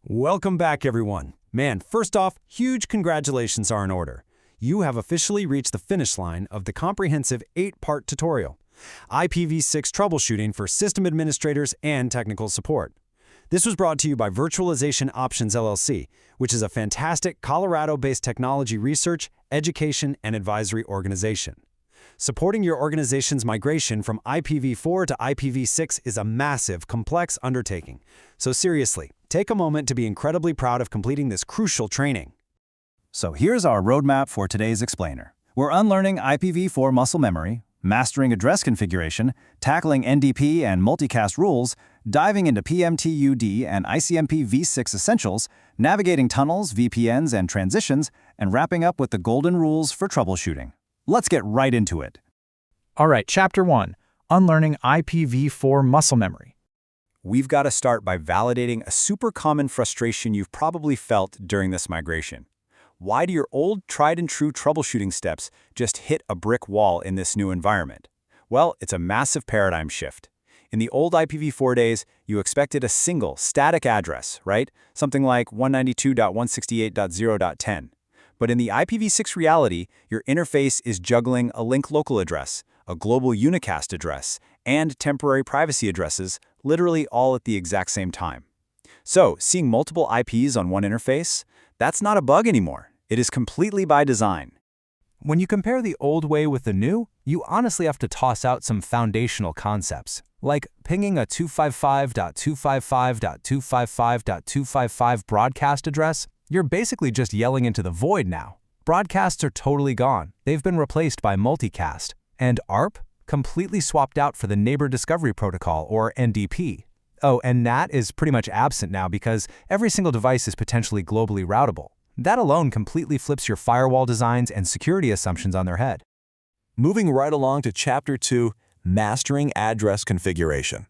Welcome back, everyone. Man, first off, huge congratulations are in order. You have officially reached the finish line of the comprehensive 8-part tutorial, IPv6 Troubleshooting for System Administrators and Technical Support. This was brought to you by Virtualization Options LLC, which is a fantastic Colorado-based technology research, education, and advisory organization. Supporting your organization's migration from IPv4 to IPv6 is a massive, complex undertaking. So seriously, take a moment to be incredibly proud of completing this crucial training. So here's our roadmap for today's explainer. We're unlearning IPv4 muscle memory, mastering address configuration, tackling NDP and multicast rules, diving into PMTUD and ICMP v6 essentials, navigating tunnels, VPNs, and transitions, and wrapping up with the golden rules for troubleshooting. Let's get right into it. All right, Chapter 1, Unlearning IPv4 Muscle Memory. We've got to start by validating a super common frustration you've probably felt during this migration. Why do your old tried-and-true troubleshooting steps just hit a brick wall in this new environment? Well, it's a massive paradigm shift. In the old IPv4 days, you expected a single, static address, right? Something like 192.168.0.10. But in the IPv6 reality, your interface is juggling a link local address, a global unicast address, and temporary privacy addresses, literally all at the exact same time. So, seeing multiple IPs on one interface, that's not a bug anymore. It is completely by design. When you compare the old way with the new, you honestly have to toss out some foundational concepts, like pinging a 255.255.255.255 broadcast address. You're basically just yelling into the void now. Broadcasts are totally gone. They've been replaced by multicast. And ARP? Completely swapped out for the Neighbor Discovery Protocol, or NDP. Oh, and NAT is pretty much absent now because every single device is potentially globally routable. That alone completely flips your firewall designs and security assumptions on their head. Moving right along to Chapter 2, Mastering Address Configuration.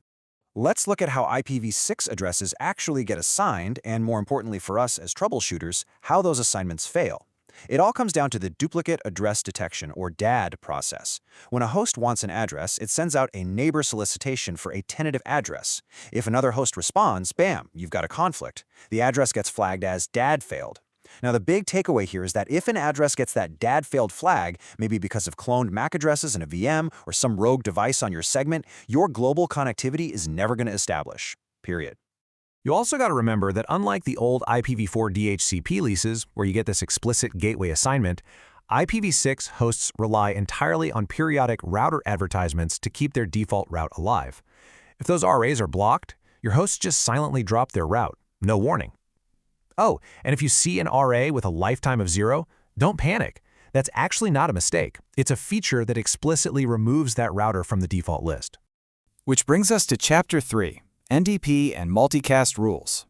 Let's look at how IPv6 addresses actually get assigned, and more importantly for us as troubleshooters, how those assignments fail. It all comes down to the Duplicate Address Detection, or DAD, process. When a host wants an address, it sends out a neighbor solicitation for a tentative address. If another host responds, bam, you've got a conflict. The address gets flagged as DAD failed. Now, the big takeaway here is that if an address gets that DAD failed flag, maybe because of cloned MAC addresses in a VM or some rogue device on your segment, your global connectivity is never going to establish. Period. You also got to remember that unlike the old IPv4 DHCP leases, where you get this explicit gateway assignment, IPv6 hosts rely entirely on periodic router advertisements to keep their default route alive. If those RAs are blocked, your hosts just silently drop their route, no warning. Oh, and if you see an RA with a lifetime of 0, don't panic. That's actually not a mistake. It's a feature that explicitly removes that router from the default list. Which brings us to Chapter 3, NDP and multicast rules.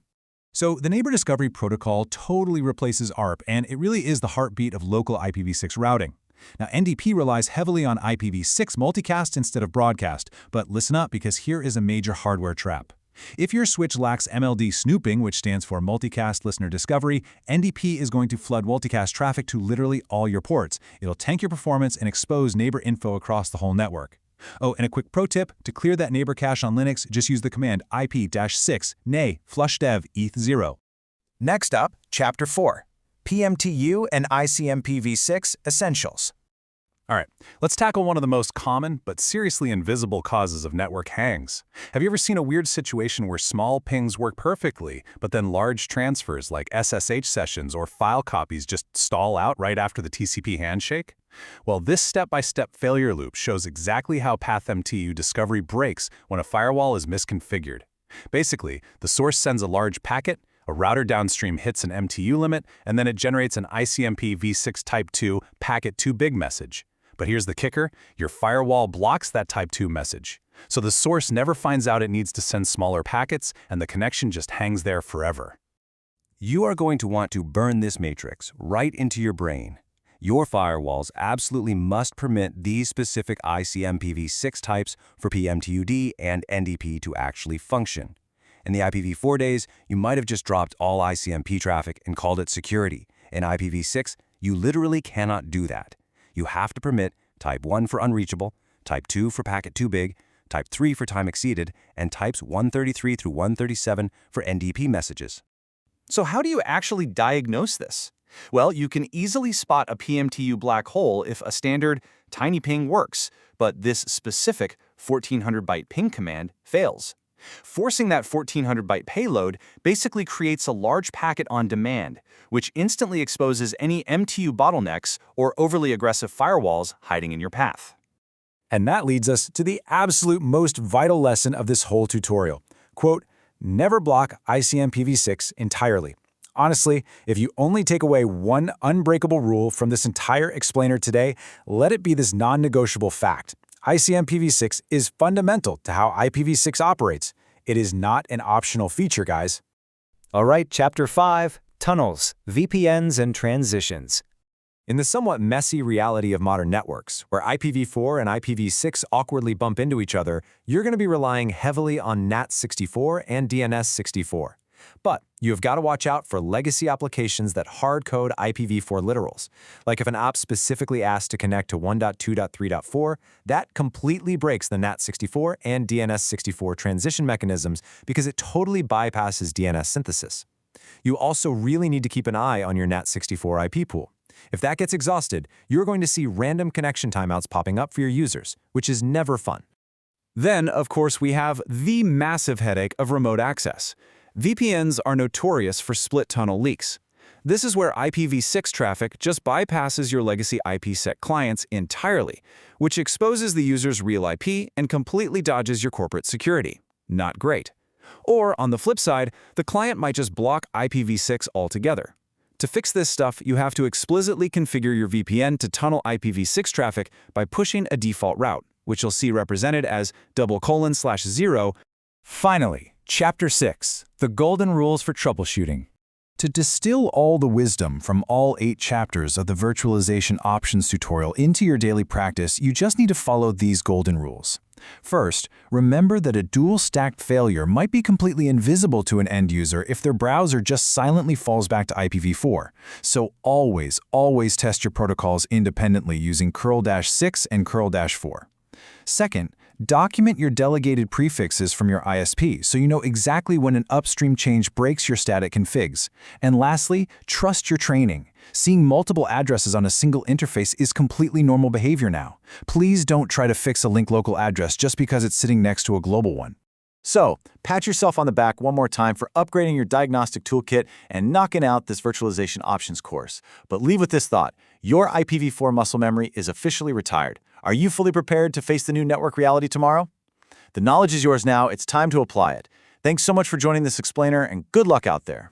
So the Neighbor Discovery Protocol totally replaces ARP, and it really is the heartbeat of local IPv6 routing. Now, NDP relies heavily on IPv6 multicast instead of broadcast, but listen up because here is a major hardware trap. If your switch lacks MLD snooping, which stands for Multicast Listener Discovery, NDP is going to flood multicast traffic to literally all your ports. It'll tank your performance and expose neighbor info across the whole network. Oh, and a quick pro tip, to clear that neighbor cache on Linux, just use the command ip-6 nay flushdev eth0. Next up, Chapter 4, PMTU and ICMP v6 Essentials. All right, let's tackle one of the most common but seriously invisible causes of network hangs. Have you ever seen a weird situation where small pings work perfectly, but then large transfers like SSH sessions or file copies just stall out right after the TCP handshake? Well, this step-by-step failure loop shows exactly how PathMTU discovery breaks when a firewall is misconfigured. Basically, the source sends a large packet, a router downstream hits an MTU limit, and then it generates an ICMP v6 type 2 packet too big message. But here's the kicker, your firewall blocks that type 2 message. So the source never finds out it needs to send smaller packets, and the connection just hangs there forever. You are going to want to burn this matrix right into your brain. Your firewalls absolutely must permit these specific ICMPv6 types for PMTUD and NDP to actually function. In the IPv4 days, you might have just dropped all ICMP traffic and called it security. In IPv6, you literally cannot do that. You have to permit type 1 for unreachable, type 2 for packet too big, type 3 for time exceeded, and types 133 through 137 for NDP messages. So how do you actually diagnose this? Well, you can easily spot a PMTU black hole if a standard tiny ping works, but this specific 1400-byte ping command fails. Forcing that 1400-byte payload basically creates a large packet on demand, which instantly exposes any MTU bottlenecks or overly aggressive firewalls hiding in your path. And that leads us to the absolute most vital lesson of this whole tutorial. Quote, never block ICMPv6 entirely. Honestly, if you only take away one unbreakable rule from this entire explainer today, let it be this non-negotiable fact. ICMPv6 is fundamental to how IPv6 operates. It is not an optional feature, guys. All right, Chapter 5, Tunnels, VPNs, and Transitions. In the somewhat messy reality of modern networks, where IPv4 and IPv6 awkwardly bump into each other, you're going to be relying heavily on NAT64 and DNS64. But you have got to watch out for legacy applications that hard-code IPv4 literals. Like if an app specifically asks to connect to 1.2.3.4, that completely breaks the NAT64 and DNS64 transition mechanisms because it totally bypasses DNS synthesis. You also really need to keep an eye on your NAT64 IP pool. If that gets exhausted, you're going to see random connection timeouts popping up for your users, which is never fun. Then, of course, we have the massive headache of remote access. VPNs are notorious for split tunnel leaks. This is where IPv6 traffic just bypasses your legacy IPsec clients entirely, which exposes the user's real IP and completely dodges your corporate security. Not great. Or, on the flip side, the client might just block IPv6 altogether. To fix this stuff, you have to explicitly configure your VPN to tunnel IPv6 traffic by pushing a default route, which you'll see represented as /0. Finally, Chapter 6, The Golden Rules for Troubleshooting. To distill all the wisdom from all 8 chapters of the Virtualization Options tutorial into your daily practice, you just need to follow these golden rules. First, remember that a dual-stacked failure might be completely invisible to an end user if their browser just silently falls back to IPv4. So always test your protocols independently using curl-6 and curl-4. Second, document your delegated prefixes from your ISP so you know exactly when an upstream change breaks your static configs. And lastly, trust your training. Seeing multiple addresses on a single interface is completely normal behavior now. Please don't try to fix a link local address just because it's sitting next to a global one. So, pat yourself on the back one more time for upgrading your diagnostic toolkit and knocking out this virtualization options course. But leave with this thought: your IPv4 muscle memory is officially retired. Are you fully prepared to face the new network reality tomorrow? The knowledge is yours now. It's time to apply it. Thanks so much for joining this explainer, and good luck out there.